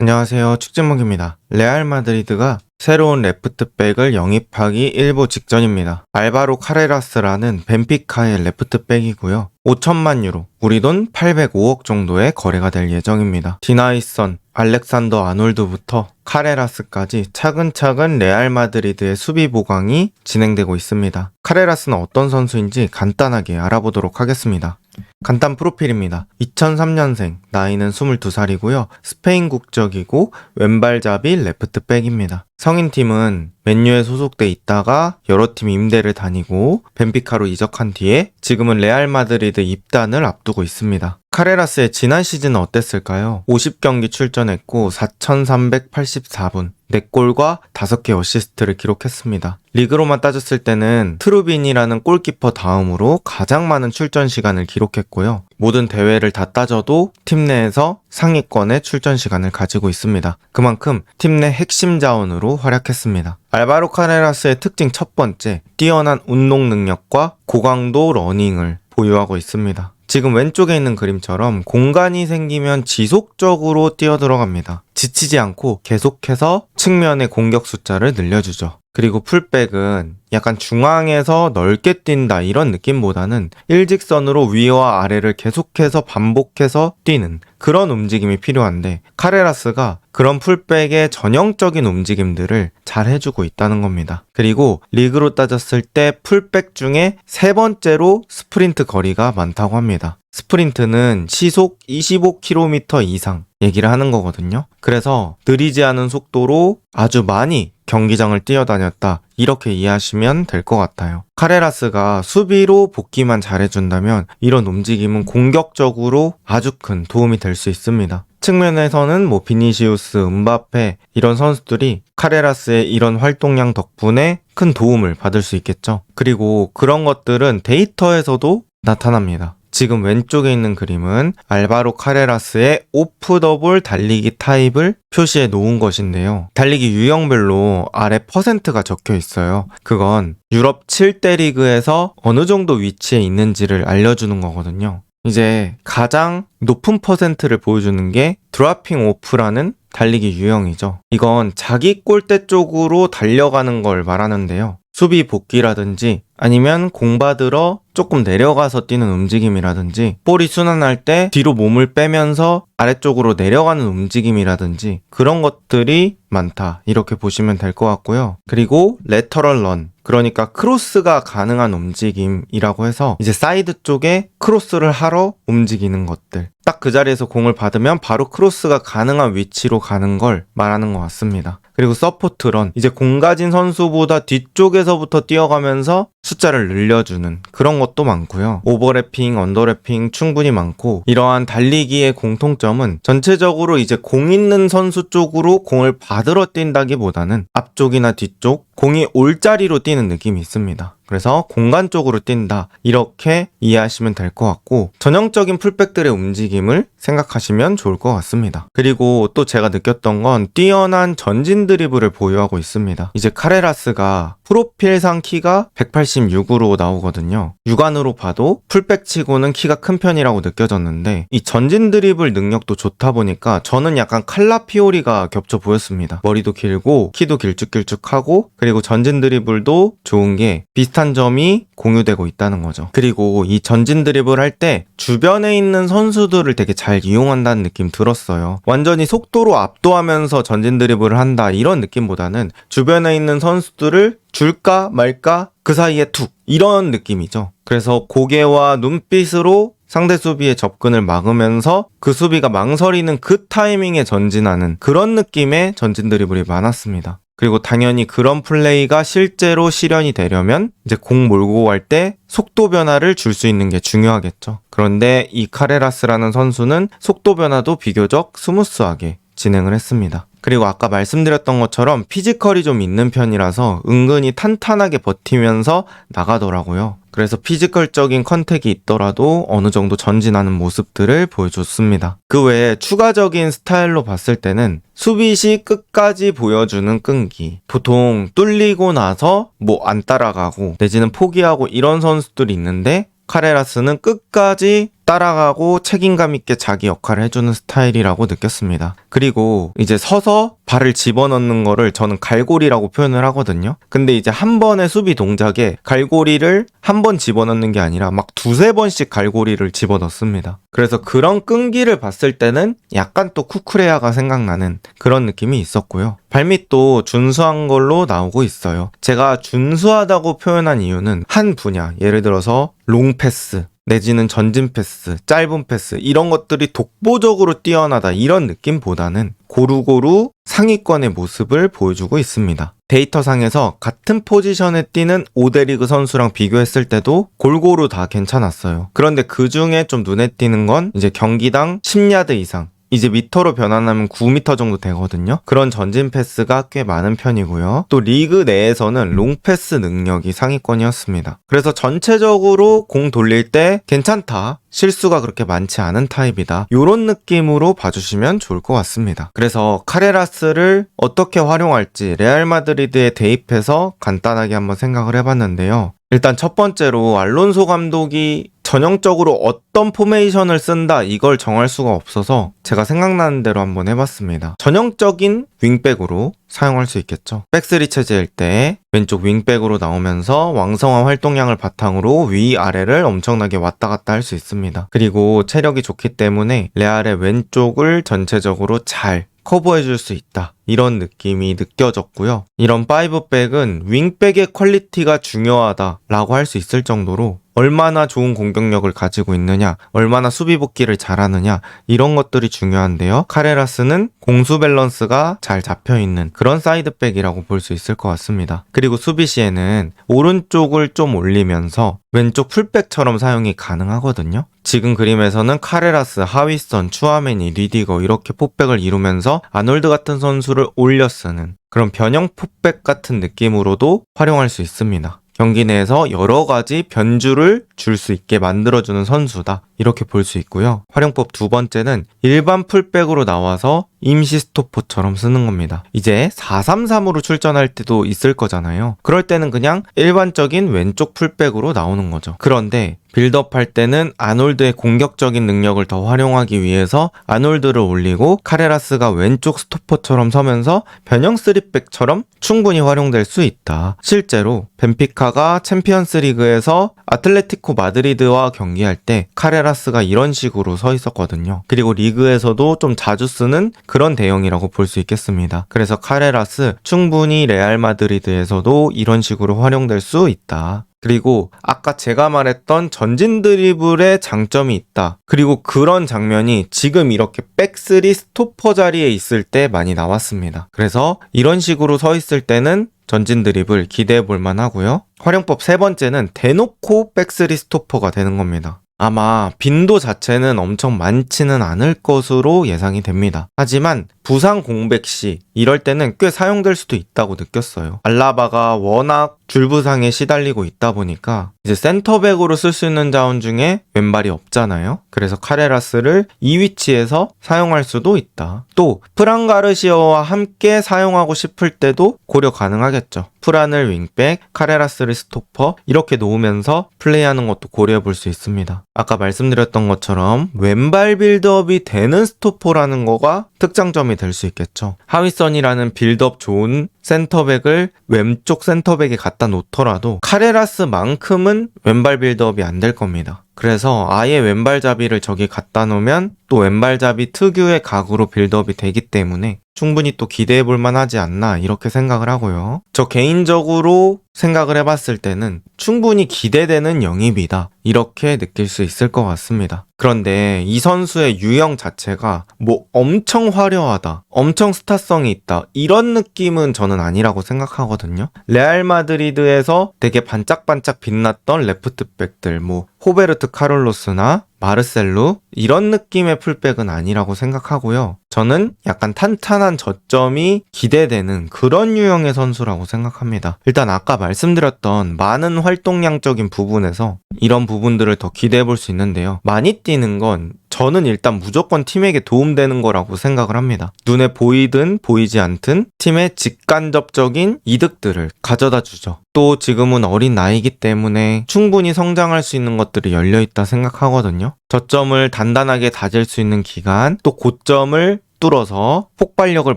안녕하세요. 축진목입니다. 레알 마드리드가 새로운 레프트백을 영입하기 일보 직전입니다. 알바로 카레라스라는 벤피카의 레프트백이고요. 5천만 유로, 우리 돈 805억 정도의 거래가 될 예정입니다. 디나이선, 알렉산더 아놀드부터 카레라스까지 차근차근 레알 마드리드의 수비 보강이 진행되고 있습니다. 카레라스는 어떤 선수인지 간단하게 알아보도록 하겠습니다. 간단 프로필입니다. 2003년생, 나이는 22살이고요. 스페인 국적이고 왼발잡이 레프트백입니다. 성인팀은 맨유에 소속돼 있다가 여러 팀 임대를 다니고 벤피카로 이적한 뒤에 지금은 레알 마드리드 입단을 앞두고 있습니다. 카레라스의 지난 시즌은 어땠을까요? 50경기 출전했고 4,384분, 4골과 5개 어시스트를 기록했습니다. 리그로만 따졌을 때는 트루빈이라는 골키퍼 다음으로 가장 많은 출전 시간을 기록했고요. 모든 대회를 다 따져도 팀 내에서 상위권의 출전 시간을 가지고 있습니다. 그만큼 팀 내 핵심 자원으로 활약했습니다. 알바로 카레라스의 특징 첫 번째, 뛰어난 운동 능력과 고강도 러닝을 보유하고 있습니다. 지금 왼쪽에 있는 그림처럼 공간이 생기면 지속적으로 뛰어들어갑니다. 지치지 않고 계속해서 측면의 공격 숫자를 늘려주죠. 그리고 풀백은 약간 중앙에서 넓게 뛴다 이런 느낌보다는 일직선으로 위와 아래를 계속해서 반복해서 뛰는 그런 움직임이 필요한데 카레라스가 그런 풀백의 전형적인 움직임들을 잘 해주고 있다는 겁니다. 그리고 리그로 따졌을 때 풀백 중에 세 번째로 스프린트 거리가 많다고 합니다. 스프린트는 시속 25km 이상 얘기를 하는 거거든요. 그래서 느리지 않은 속도로 아주 많이 경기장을 뛰어다녔다 이렇게 이해하시면 될 것 같아요. 카레라스가 수비로 복귀만 잘해준다면 이런 움직임은 공격적으로 아주 큰 도움이 될 수 있습니다. 측면에서는 비니시우스, 음바페 이런 선수들이 카레라스의 이런 활동량 덕분에 큰 도움을 받을 수 있겠죠. 그리고 그런 것들은 데이터에서도 나타납니다. 지금 왼쪽에 있는 그림은 알바로 카레라스의 오프 더볼 달리기 타입을 표시해 놓은 것인데요. 달리기 유형별로 아래 퍼센트가 적혀 있어요. 그건 유럽 7대 리그에서 어느 정도 위치에 있는지를 알려주는 거거든요. 이제 가장 높은 퍼센트를 보여주는 게 드라핑 오프라는 달리기 유형이죠. 이건 자기 골대 쪽으로 달려가는 걸 말하는데요. 수비 복귀라든지 아니면 공 받으러 조금 내려가서 뛰는 움직임이라든지 볼이 순환할 때 뒤로 몸을 빼면서 아래쪽으로 내려가는 움직임이라든지 그런 것들이 많다 이렇게 보시면 될 것 같고요. 그리고 레터럴 런, 그러니까 크로스가 가능한 움직임이라고 해서 이제 사이드 쪽에 크로스를 하러 움직이는 것들, 딱 그 자리에서 공을 받으면 바로 크로스가 가능한 위치로 가는 걸 말하는 것 같습니다. 그리고 서포트 런, 이제 공 가진 선수보다 뒤쪽에서부터 뛰어가면서 숫자를 늘려주는 그런 것도 많고요. 오버래핑, 언더래핑 충분히 많고, 이러한 달리기의 공통점은 전체적으로 이제 공 있는 선수 쪽으로 공을 받으러 뛴다기보다는 앞쪽이나 뒤쪽, 공이 올 자리로 뛰는 느낌이 있습니다. 그래서 공간 쪽으로 뛴다 이렇게 이해하시면 될 것 같고, 전형적인 풀백들의 움직임을 생각하시면 좋을 것 같습니다. 그리고 또 제가 느꼈던 건 뛰어난 전진 드리블을 보유하고 있습니다. 이제 카레라스가 프로필상 키가 186으로 나오거든요. 육안으로 봐도 풀백 치고는 키가 큰 편이라고 느껴졌는데 이 전진 드리블 능력도 좋다 보니까 저는 약간 칼라피오리가 겹쳐 보였습니다. 머리도 길고 키도 길쭉길쭉하고, 그리고 전진 드리블도 좋은 게 비슷한 점이 공유되고 있다는 거죠. 그리고 이 전진 드리블 할 때 주변에 있는 선수들을 되게 잘 이용한다는 느낌 들었어요. 완전히 속도로 압도하면서 전진 드리블을 한다 이런 느낌보다는 주변에 있는 선수들을 줄까 말까 그 사이에 툭 이런 느낌이죠. 그래서 고개와 눈빛으로 상대 수비의 접근을 막으면서 그 수비가 망설이는 그 타이밍에 전진하는 그런 느낌의 전진 드리블이 많았습니다. 그리고 당연히 그런 플레이가 실제로 실현이 되려면 이제 공 몰고 갈 때 속도 변화를 줄 수 있는 게 중요하겠죠. 그런데 이 카레라스라는 선수는 속도 변화도 비교적 스무스하게 진행을 했습니다. 그리고 아까 말씀드렸던 것처럼 피지컬이 좀 있는 편이라서 은근히 탄탄하게 버티면서 나가더라고요. 그래서 피지컬적인 컨택이 있더라도 어느 정도 전진하는 모습들을 보여줬습니다. 그 외에 추가적인 스타일로 봤을 때는 수비 시 끝까지 보여주는 끈기. 보통 뚫리고 나서 안 따라가고 내지는 포기하고 이런 선수들이 있는데 카레라스는 끝까지 따라가고 책임감 있게 자기 역할을 해주는 스타일이라고 느꼈습니다. 그리고 이제 서서 발을 집어넣는 거를 저는 갈고리라고 표현을 하거든요. 근데 이제 한 번의 수비 동작에 갈고리를 한 번 집어넣는 게 아니라 막 두세 번씩 갈고리를 집어넣습니다. 그래서 그런 끈기를 봤을 때는 약간 또 쿠쿠레아가 생각나는 그런 느낌이 있었고요. 발밑도 준수한 걸로 나오고 있어요. 제가 준수하다고 표현한 이유는 한 분야, 예를 들어서 롱 패스 내지는 전진 패스, 짧은 패스 이런 것들이 독보적으로 뛰어나다 이런 느낌보다는 고루고루 상위권의 모습을 보여주고 있습니다. 데이터상에서 같은 포지션에 뛰는 5대 리그 선수랑 비교했을 때도 골고루 다 괜찮았어요. 그런데 그 중에 좀 눈에 띄는 건 이제 경기당 10야드 이상, 이제 미터로 변환하면 9m 정도 되거든요. 그런 전진 패스가 꽤 많은 편이고요. 또 리그 내에서는 롱 패스 능력이 상위권이었습니다. 그래서 전체적으로 공 돌릴 때 괜찮다, 실수가 그렇게 많지 않은 타입이다, 이런 느낌으로 봐주시면 좋을 것 같습니다. 그래서 카레라스를 어떻게 활용할지 레알 마드리드에 대입해서 간단하게 한번 생각을 해봤는데요. 일단 첫 번째로 알론소 감독이 전형적으로 어떤 포메이션을 쓴다 이걸 정할 수가 없어서 제가 생각나는 대로 한번 해봤습니다. 전형적인 윙백으로 사용할 수 있겠죠. 백스리 체제일 때 왼쪽 윙백으로 나오면서 왕성한 활동량을 바탕으로 위아래를 엄청나게 왔다 갔다 할 수 있습니다. 그리고 체력이 좋기 때문에 레알의 왼쪽을 전체적으로 잘 커버해줄 수 있다, 이런 느낌이 느껴졌고요. 이런 5백은 윙백의 퀄리티가 중요하다라고 할 수 있을 정도로 얼마나 좋은 공격력을 가지고 있느냐, 얼마나 수비 복귀를 잘하느냐, 이런 것들이 중요한데요. 카레라스는 공수 밸런스가 잘 잡혀있는 그런 사이드백이라고 볼 수 있을 것 같습니다. 그리고 수비 시에는 오른쪽을 좀 올리면서 왼쪽 풀백처럼 사용이 가능하거든요. 지금 그림에서는 카레라스, 하위선, 추아메니, 리디거 이렇게 포백을 이루면서 아놀드 같은 선수를 올려 쓰는 그런 변형 포백 같은 느낌으로도 활용할 수 있습니다. 경기 내에서 여러 가지 변주를 줄 수 있게 만들어주는 선수다, 이렇게 볼 수 있고요. 활용법 두 번째는 일반 풀백으로 나와서 임시 스토퍼처럼 쓰는 겁니다. 이제 4-3-3으로 출전할 때도 있을 거잖아요. 그럴 때는 그냥 일반적인 왼쪽 풀백으로 나오는 거죠. 그런데 빌드업 할 때는 아놀드의 공격적인 능력을 더 활용하기 위해서 아놀드를 올리고 카레라스가 왼쪽 스토퍼처럼 서면서 변형 3백처럼 충분히 활용될 수 있다. 실제로 벤피카가 챔피언스 리그에서 아틀레티코 마드리드와 경기할 때 카레라스가 이런 식으로 서 있었거든요. 그리고 리그에서도 좀 자주 쓰는 그런 대형이라고 볼 수 있겠습니다. 그래서 카레라스 충분히 레알 마드리드에서도 이런 식으로 활용될 수 있다. 그리고 아까 제가 말했던 전진 드리블의 장점이 있다. 그리고 그런 장면이 지금 이렇게 백스리 스토퍼 자리에 있을 때 많이 나왔습니다. 그래서 이런 식으로 서 있을 때는 전진 드리블 기대해 볼 만하고요. 활용법 세 번째는 대놓고 백스리 스토퍼가 되는 겁니다. 아마 빈도 자체는 엄청 많지는 않을 것으로 예상이 됩니다. 하지만 부상 공백 시 이럴 때는 꽤 사용될 수도 있다고 느꼈어요. 알라바가 워낙 줄부상에 시달리고 있다 보니까 이제 센터백으로 쓸 수 있는 자원 중에 왼발이 없잖아요. 그래서 카레라스를 이 위치에서 사용할 수도 있다. 또 프란 가르시아와 함께 사용하고 싶을 때도 고려 가능하겠죠. 프란을 윙백, 카레라스를 스토퍼 이렇게 놓으면서 플레이하는 것도 고려해 볼 수 있습니다. 아까 말씀드렸던 것처럼 왼발 빌드업이 되는 스토퍼라는 거가 특장점이 될 수 있겠죠. 하위선이라는 빌드업 좋은 센터백을 왼쪽 센터백에 갖다 놓더라도 카레라스만큼은 왼발 빌드업이 안 될 겁니다. 그래서 아예 왼발잡이를 저기 갖다 놓으면 또 왼발잡이 특유의 각으로 빌드업이 되기 때문에 충분히 또 기대해 볼 만하지 않나, 이렇게 생각을 하고요. 저 개인적으로 생각을 해봤을 때는 충분히 기대되는 영입이다, 이렇게 느낄 수 있을 것 같습니다. 그런데 이 선수의 유형 자체가 뭐 엄청 화려하다, 엄청 스타성이 있다, 이런 느낌은 저는 아니라고 생각하거든요. 레알 마드리드에서 되게 반짝반짝 빛났던 레프트백들, 뭐 호베르트 카를로스나 마르셀루 이런 느낌의 풀백은 아니라고 생각하고요. 저는 약간 탄탄한 저점이 기대되는 그런 유형의 선수라고 생각합니다. 일단 아까 말씀드렸던 많은 활동량적인 부분에서 이런 부분들을 더 기대해 볼 수 있는데요. 많이 뛰는 건 저는 일단 무조건 팀에게 도움되는 거라고 생각을 합니다. 눈에 보이든 보이지 않든 팀의 직간접적인 이득들을 가져다 주죠. 또 지금은 어린 나이이기 때문에 충분히 성장할 수 있는 것들이 열려있다 생각하거든요. 저점을 단단하게 다질 수 있는 기간, 또 고점을 뚫어서 폭발력을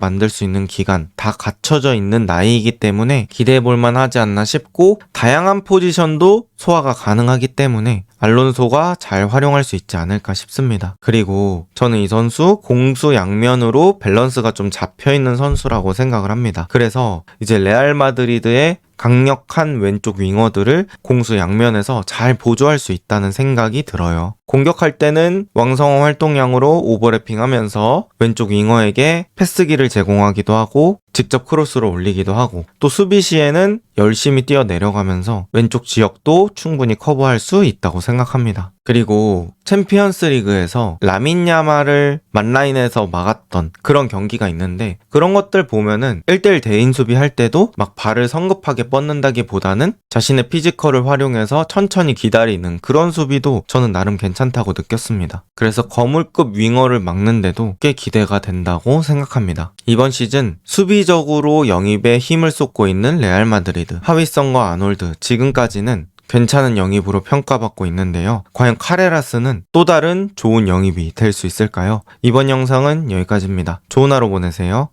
만들 수 있는 기간 다 갖춰져 있는 나이이기 때문에 기대해 볼 만하지 않나 싶고, 다양한 포지션도 소화가 가능하기 때문에 알론소가 잘 활용할 수 있지 않을까 싶습니다. 그리고 저는 이 선수 공수 양면으로 밸런스가 좀 잡혀있는 선수라고 생각을 합니다. 그래서 이제 레알 마드리드의 강력한 왼쪽 윙어들을 공수 양면에서 잘 보조할 수 있다는 생각이 들어요. 공격할 때는 왕성한 활동량으로 오버래핑하면서 왼쪽 윙어에게 패스기를 제공하기도 하고 직접 크로스로 올리기도 하고, 또 수비 시에는 열심히 뛰어 내려가면서 왼쪽 지역도 충분히 커버할 수 있다고 생각합니다. 그리고 챔피언스 리그에서 라민 야말을 만라인에서 막았던 그런 경기가 있는데, 그런 것들 보면은 1대1 대인 수비할 때도 막 발을 성급하게 뻗는다기보다는 자신의 피지컬을 활용해서 천천히 기다리는 그런 수비도 저는 나름 괜찮다고 느꼈습니다. 그래서 거물급 윙어를 막는데도 꽤 기대가 된다고 생각합니다. 이번 시즌 수비적으로 영입에 힘을 쏟고 있는 레알 마드리드, 하위성과 아놀드 지금까지는 괜찮은 영입으로 평가받고 있는데요. 과연 카레라스는 또 다른 좋은 영입이 될 수 있을까요? 이번 영상은 여기까지입니다. 좋은 하루 보내세요.